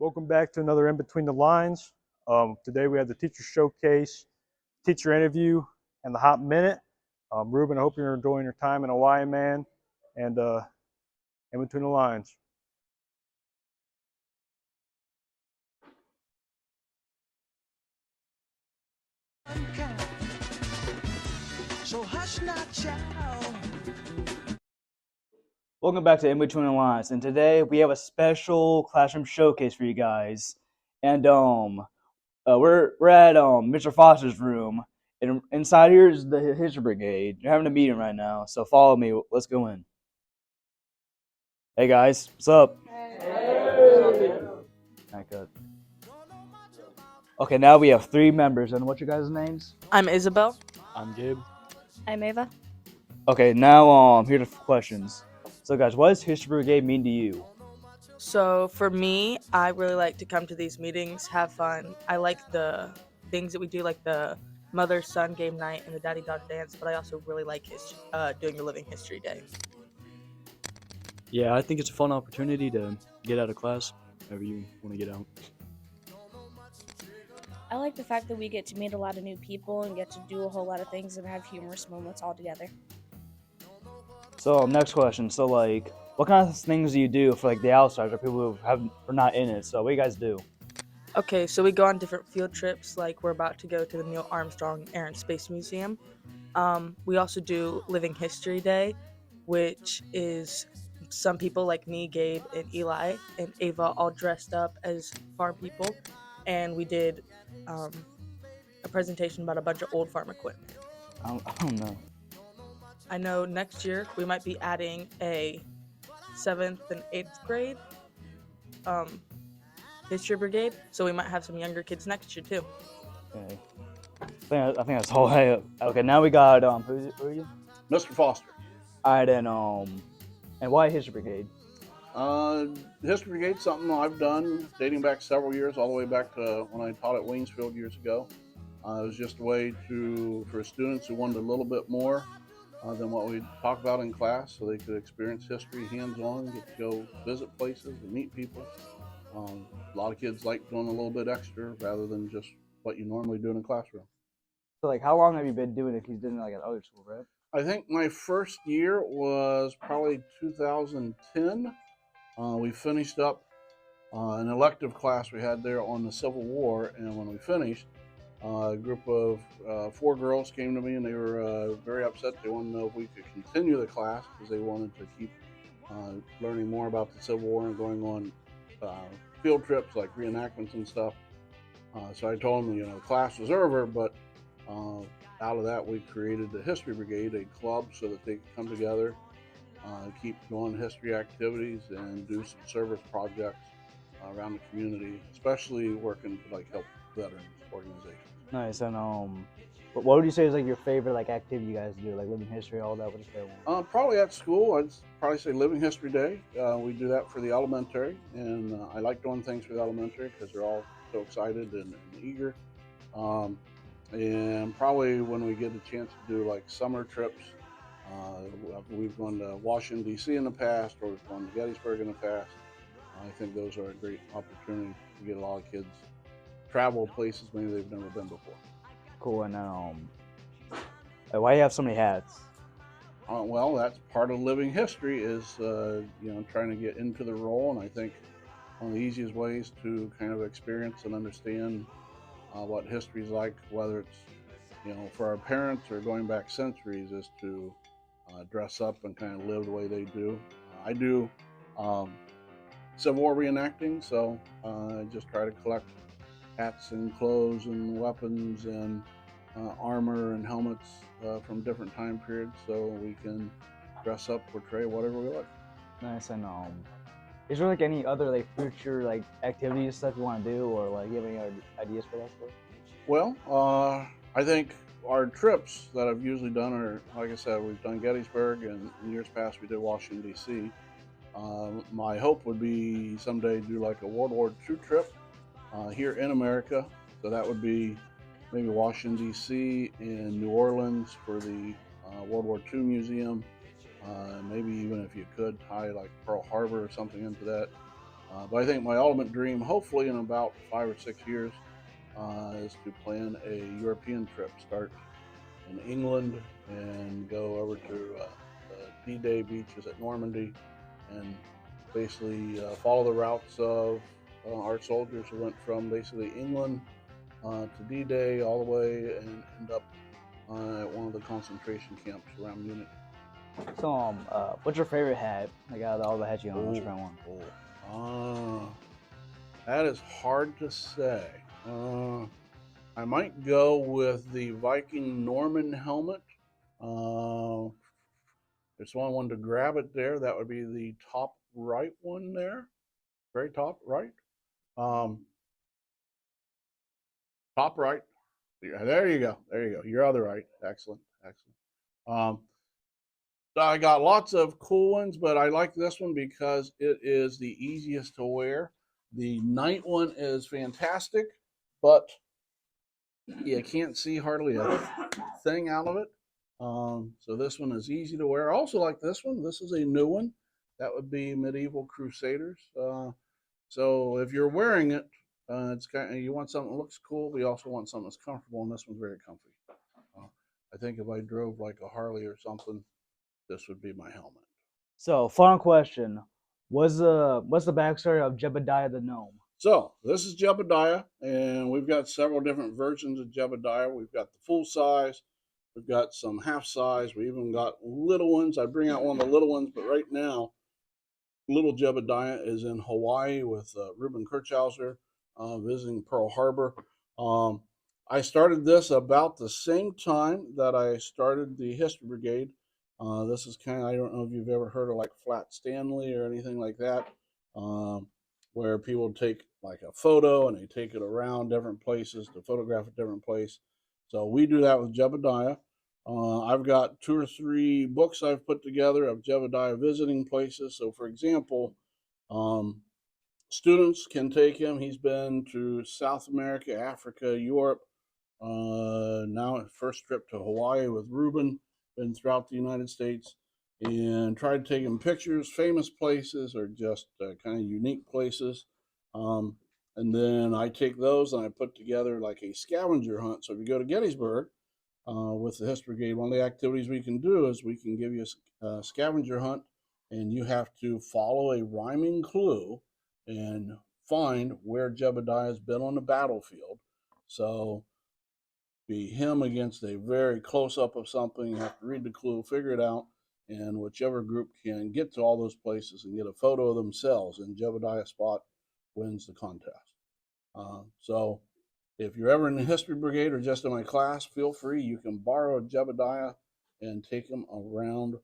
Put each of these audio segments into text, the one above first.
Welcome back to another In Between the Lines. Today we have the teacher showcase, teacher interview, and the hot minute. Ruben, I hope you're enjoying your time in Hawaii, man, and In Between the Lines. So hush not, child. Welcome back to In Between the Lines, and today we have a special classroom showcase for you guys. And we're at Mr. Foster's room, and inside here is the History Brigade. They're having a meeting right now, so follow me. Let's go in. Hey guys, what's up? Hey. Alright, good. Okay, now we have 3 members, and what's your guys' names? I'm Isabel. I'm Gabe. I'm Ava. Okay, now here are the questions. So guys, what does History Brigade mean to you? So for me, I really like to come to these meetings, have fun. I like the things that we do, like the mother-son game night and the daddy-daughter dance, but I also really like doing the Living History Day. Yeah, I think it's a fun opportunity to get out of class whenever you want to get out. I like the fact that we get to meet a lot of new people and get to do a whole lot of things and have humorous moments all together. So next question. So what kind of things do you do for the outsiders or people who are not in it? So what do you guys do? Okay, so we go on different field trips, like we're about to go to the Neil Armstrong Air and Space Museum. We also do Living History Day, which is some people like me, Gabe, and Eli, and Ava all dressed up as farm people, and we did a presentation about a bunch of old farm equipment. I don't know. I know next year we might be adding a 7th and 8th grade History Brigade, so we might have some younger kids next year too. Okay. I think that's all I have. Okay, now we got who are you? Mr. Foster. All right, and why History Brigade? History Brigade's something I've done dating back several years, all the way back to when I taught at Waynesfield years ago. It was just a way for students who wanted a little bit more than what we talk about in class, so they could experience history hands-on, get to go visit places and meet people. A lot of kids like doing a little bit extra rather than just what you normally do in a classroom. So how long have you been doing it? He's doing it at other school, right? I think my first year was probably 2010. We finished up an elective class we had there on the Civil War, and when we finished, a group of 4 girls came to me, and they were very upset. They wanted to know if we could continue the class because they wanted to keep learning more about the Civil War and going on field trips like reenactments and stuff. So I told them, the class was over, but out of that we created the History Brigade, a club, so that they could come together, keep doing history activities, and do some service projects around the community, especially working to help veterans organizations. Nice. And what would you say is your favorite activity you guys do, living history, all that? What's your favorite? Probably at school, I'd probably say Living History Day. We do that for the elementary, and I like doing things for the elementary because they're all so excited and eager. And probably when we get a chance to do summer trips, we've gone to Washington, D.C. in the past, or we've gone to Gettysburg in the past. I think those are a great opportunity to get a lot of kids travel places maybe they've never been before. Cool. And why do you have so many hats? Well, that's part of living history is trying to get into the role, and I think one of the easiest ways to kind of experience and understand what history is like, whether it's for our parents or going back centuries, is to dress up and kind of live the way they do. I do Civil War reenacting, so I just try to collect hats and clothes and weapons and armor and helmets from different time periods, so we can dress up, portray whatever we like. Nice. And is there any other future activities stuff you want to do, or you have any ideas for that stuff? Well, I think our trips that I've usually done are, like I said, we've done Gettysburg, and in years past we did Washington, D.C. My hope would be someday do a World War II trip here in America. So that would be maybe Washington, D.C. and New Orleans for the World War II Museum. Maybe even if you could tie Pearl Harbor or something into that. But I think my ultimate dream, hopefully in about 5 or 6 years, is to plan a European trip. Start in England and go over to the D-Day beaches at Normandy, and basically follow the routes of our soldiers who went from basically England to D-Day all the way and end up at one of the concentration camps around Munich. So, what's your favorite hat? Like out of all the hats you own, what's your favorite one? That is hard to say. I might go with the Viking Norman helmet. If someone wanted to grab it there, that would be the top right one there. Very top right. Top right. Yeah, there you go. There you go. Your other right. Excellent. Excellent. I got lots of cool ones, but I like this one because it is the easiest to wear. The night one is fantastic, but you can't see hardly a thing out of it. So this one is easy to wear. I also like this one. This is a new one. That would be Medieval Crusaders. So if you're wearing it, it's kind of, you want something that looks cool, but you also want something that's comfortable, and this one's very comfy. I think if I drove like a Harley or something, this would be my helmet. So, fun question: what's the backstory of Jebadiah the Gnome? So this is Jebadiah, and we've got several different versions of Jebadiah. We've got the full size, we've got some half size, we even got little ones. I bring out one of the little ones, but right now, little Jebadiah is in Hawaii with Reuben Kirchhauser, visiting Pearl Harbor. I started this about the same time that I started the History Brigade. This is kind of, I don't know if you've ever heard of like Flat Stanley or anything like that, where people take like a photo and they take it around different places to photograph a different place. So we do that with Jebadiah. I've got 2 or 3 books I've put together of Jebadiah visiting places. So for example, students can take him. He's been to South America, Africa, Europe. Now his first trip to Hawaii with Reuben, been throughout the United States, and tried to take him pictures, famous places or just kind of unique places. And then I take those and I put together like a scavenger hunt. So if you go to Gettysburg with the History Brigade, one of the activities we can do is we can give you a scavenger hunt, and you have to follow a rhyming clue and find where Jebadiah has been on the battlefield. So be him against a very close up of something. You have to read the clue, figure it out, and whichever group can get to all those places and get a photo of themselves in Jebadiah spot wins the contest. So if you're ever in the History Brigade or just in my class, feel free. You can borrow a Jebadiah and take them around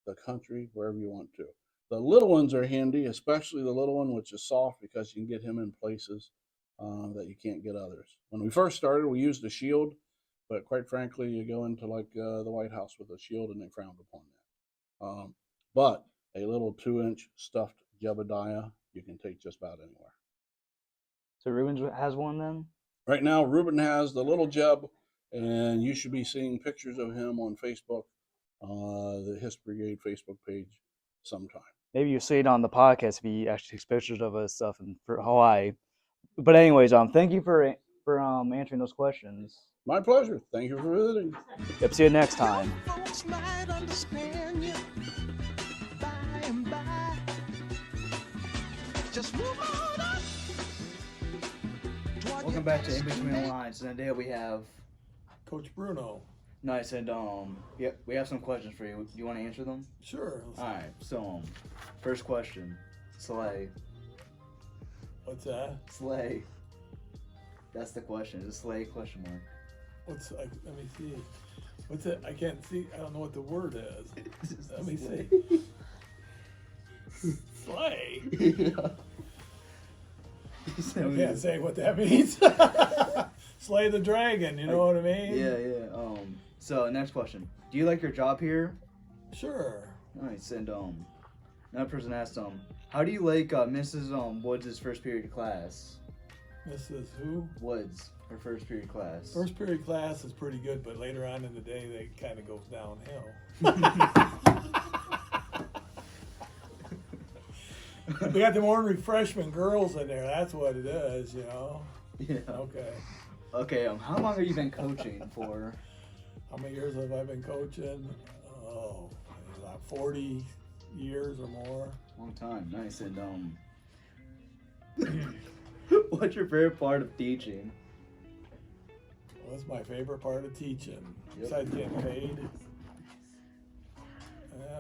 the country wherever you want to. The little ones are handy, especially the little one, which is soft, because you can get him in places that you can't get others. When we first started, we used a shield, but quite frankly, you go into like the White House with a shield and they frowned upon that. But a little 2-inch stuffed Jebadiah you can take just about anywhere. So Reuben has one then? Right now, Reuben has the little Jeb, and you should be seeing pictures of him on Facebook, the History Brigade Facebook page sometime. Maybe you'll see it on the podcast if he actually takes pictures of us stuff in Hawaii. But anyways, thank you for answering those questions. My pleasure. Thank you for visiting. Yep, see you next time. Folks might understand you by and by. Just move on up. Welcome back to In Between the Lines. And today we have Coach Bruno. nice and we have some questions for you. Do you want to answer them? Sure. All right. So, first question, Slay. What's that? Slay. That's the question. Is Slay ? Let me see. What's it? I can't see. I don't know what the word is. Let me see. Slay. Yeah. I can't say what that means. Slay the dragon. You know what I mean? Yeah. So next question. Do you like your job here? Sure. Nice. And another person asked how do you like Mrs. Woods' first period class? Mrs. Who? Woods, her first period class. First period class is pretty good, but later on in the day, they kind of goes downhill. They got them ornery freshman girls in there. That's what it is, you know. Yeah. Okay. Okay. How long have you been coaching for? How many years have I been coaching? Oh, about 40 years or more. Long time. Nice. And what's your favorite part of teaching? What's my favorite part of teaching? Yep. Besides getting paid?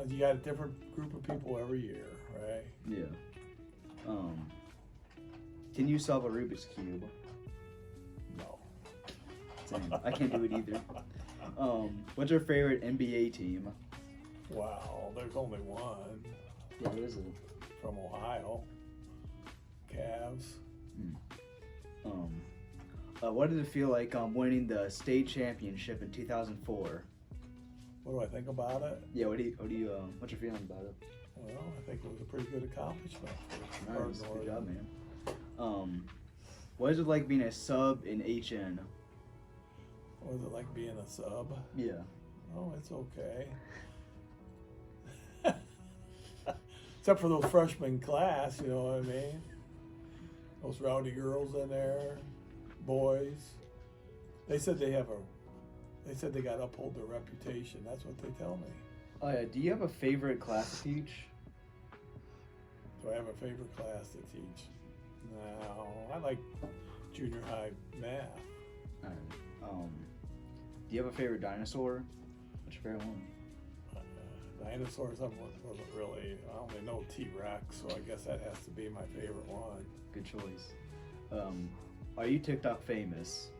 You got a different group of people every year, right? Yeah. Can you solve a Rubik's Cube? No. Same. I can't do it either. What's your favorite NBA team? Wow, there's only one. Yeah, what is it? From Ohio. Cavs. What did it feel like winning the state championship in 2004? What do I think about it? Yeah, what's your feeling about it? Well, I think it was a pretty good accomplishment. Nice, good job, man. What is it like being a sub in HN? What was it like being a sub? Yeah. Oh, it's okay. Except for those freshman class, you know what I mean? Those rowdy girls in there, boys. They said they got to uphold their reputation. That's what they tell me. Oh yeah. Do you have a favorite class to teach? Do I have a favorite class to teach? No, I like junior high math. Alright. Do you have a favorite dinosaur? What's your favorite one? Dinosaurs, I wasn't really. I only know T-Rex, so I guess that has to be my favorite one. Good choice. Are you TikTok famous?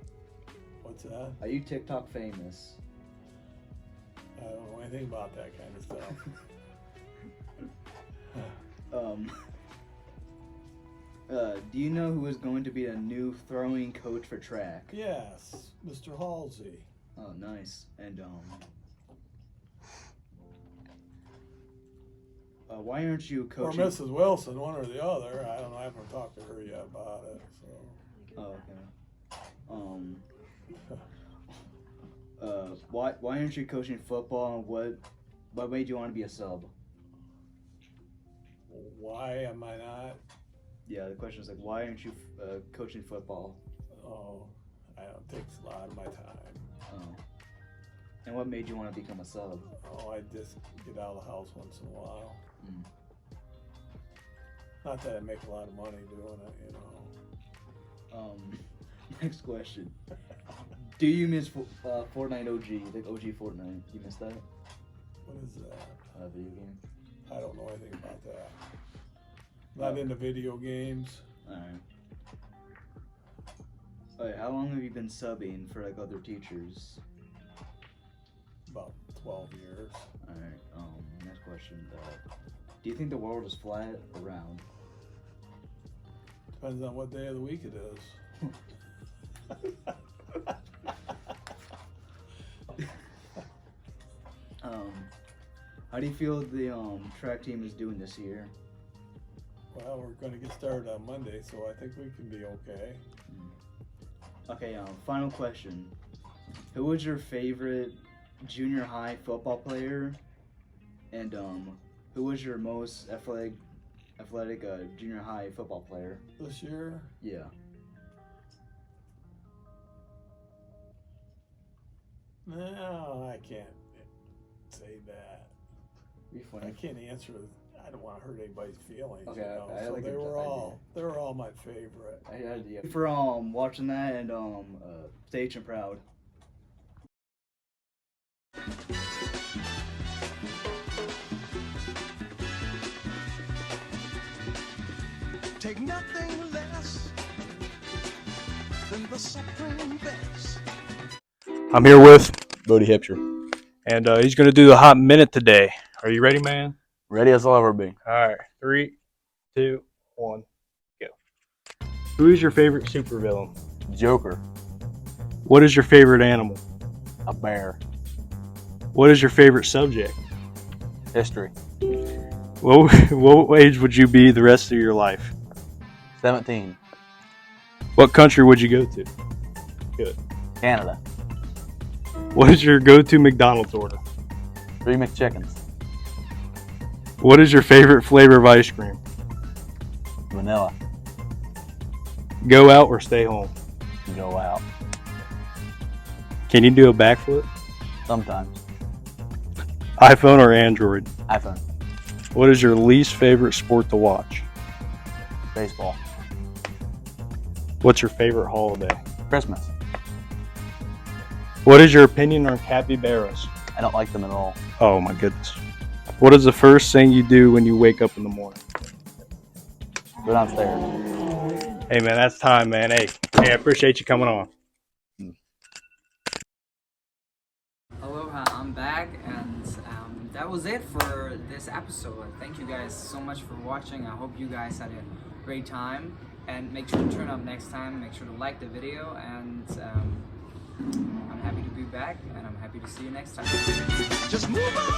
What's that? Are you TikTok famous? I don't know anything about that kind of stuff. Do you know who is going to be the new throwing coach for track? Yes, Mr. Halsey. Oh, nice. And why aren't you coaching? Or Mrs. Wilson, one or the other. I don't know. I haven't talked to her yet about it. So. Oh, okay. Why aren't you coaching football? And what made you want to be a sub? Why am I not? Yeah, the question is like, why aren't you coaching football? Oh, it takes a lot of my time. Oh. And what made you want to become a sub? Oh, I just get out of the house once in a while. Mm. Not that I make a lot of money doing it, you know. Next question. Do you miss Fortnite OG, like OG Fortnite? You miss that? What is that? Video game. I don't know anything about that. Not into video games. Alright, how long have you been subbing for like other teachers? About 12 years. Alright, next question. Do you think the world is flat or round? Depends on what day of the week it is. How do you feel the track team is doing this year? Well, we're going to get started on Monday, so I think we can be okay. Okay, final question. Who was your favorite junior high football player? And who was your most athletic junior high football player? This year? Yeah. No, I can't say that. Be funny. I can't answer. I don't want to hurt anybody's feelings. Okay, you know? I So like they it, were I all my favorite. I had idea. For watching that and stage and proud. Take nothing less than the supreme best. I'm here with, Bodie Hipcher. and he's going to do the hot minute today. Are you ready, man? Ready as I'll ever be. All right, 3, 2, 1, go. Who is your favorite supervillain? Joker. What is your favorite animal? A bear. What is your favorite subject? History. What age would you be the rest of your life? 17. What country would you go to? Good. Canada. What is your go-to McDonald's order? 3 McChickens. What is your favorite flavor of ice cream? Vanilla. Go out or stay home? Go out. Can you do a backflip? Sometimes. iPhone or Android? iPhone. What is your least favorite sport to watch? Baseball. What's your favorite holiday? Christmas. What is your opinion on capybaras? I don't like them at all. Oh my goodness. What is the first thing you do when you wake up in the morning? Go downstairs. Hey man, that's time, man. Hey, I appreciate you coming on. Aloha, I'm back, and that was it for this episode. Thank you guys so much for watching. I hope you guys had a great time, and make sure to turn up next time. Make sure to like the video, and I'm happy to be back, and I'm happy to see you next time. Just move on.